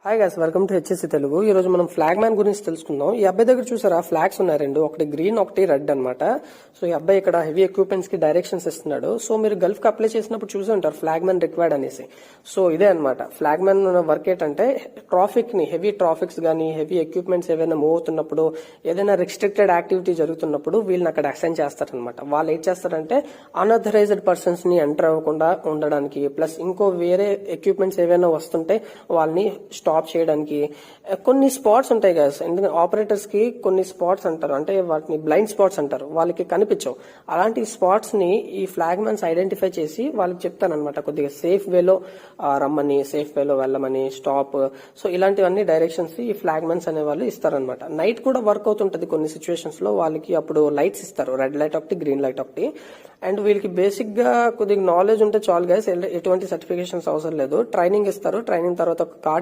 Hi guys, welcome to HSC Telugu. ఈ రోజు మనం ఫ్లాగ్ మ్యాన్ గురించి తెలుసుకుందాం. ఈ అబ్బాయి దగ్గర చూసారా, ఫ్లాగ్స్ ఉన్నాయి రెండు, ఒకటి గ్రీన్ ఒకటి రెడ్ అన్నమాట. సో ఈ అబ్బాయి ఇక్కడ హెవీ ఎక్విప్మెంట్స్ కి డైరెక్షన్స్ ఇస్తున్నాడు. సో మీరు గల్ఫ్ కి అప్లై చేసినప్పుడు చూసి ఉంటారు ఫ్లాగ్ మ్యాన్ రిక్వైర్డ్ అనేసి. సో ఇదే అన్నమాట ఫ్లాగ్ మ్యాన్ వర్క్ ఏంటంటే, ట్రాఫిక్ ని హెవీ ట్రాఫిక్స్ గానీ హెవీ ఎక్విప్మెంట్స్ ఏవైనా మూవ్ అవుతున్నప్పుడు, ఏదైనా రిస్ట్రిక్టెడ్ యాక్టివిటీ జరుగుతున్నప్పుడు వీళ్ళని అక్కడ అసైన్ చేస్తారనమాట. వాళ్ళు ఏం చేస్తారంటే, అన్అథరైజ్డ్ పర్సన్స్ ని ఎంటర్ అవ్వకుండా ఉండడానికి, ప్లస్ ఇంకో వేరే ఎక్విప్మెంట్స్ ఏవైనా వస్తుంటే వాళ్ళని స్టాప్ చేయడానికి కొన్ని స్పాట్స్ ఉంటాయి కదా. ఎందుకంటే ఆపరేటర్స్ కి కొన్ని స్పాట్స్ అంటారు, అంటే వాటిని బ్లైండ్ స్పాట్స్ అంటారు, వాళ్ళకి కనిపించవు. అలాంటి స్పాట్స్ ని ఈ ఫ్లాగ్ మ్యాన్స్ ఐడెంటిఫై చేసి వాళ్ళకి చెప్తారనమాట, కొద్దిగా సేఫ్ వేలో రమ్మని, సేఫ్ వేలో వెళ్ళమని, స్టాప్. సో ఇలాంటివన్నీ డైరెక్షన్స్ ఈ ఫ్లాగ్ మ్యాన్స్ అనే వాళ్ళు ఇస్తారనమాట. నైట్ కూడా వర్క్ అవుతుంటది కొన్ని సిచ్యువేషన్స్ లో. వాళ్ళకి అప్పుడు లైట్స్ ఇస్తారు, రెడ్ లైట్ ఒకటి, గ్రీన్ లైట్ ఒకటి. అండ్ వీళ్ళకి బేసిక్ గా కొద్దిగా నాలెడ్జ్ ఉంటే చాలు గైస్, ఎటువంటి సర్టిఫికేషన్స్ అవసరం లేదు. ట్రైనింగ్ ఇస్తారు, ట్రైనింగ్ తర్వాత ఒక కార్డ్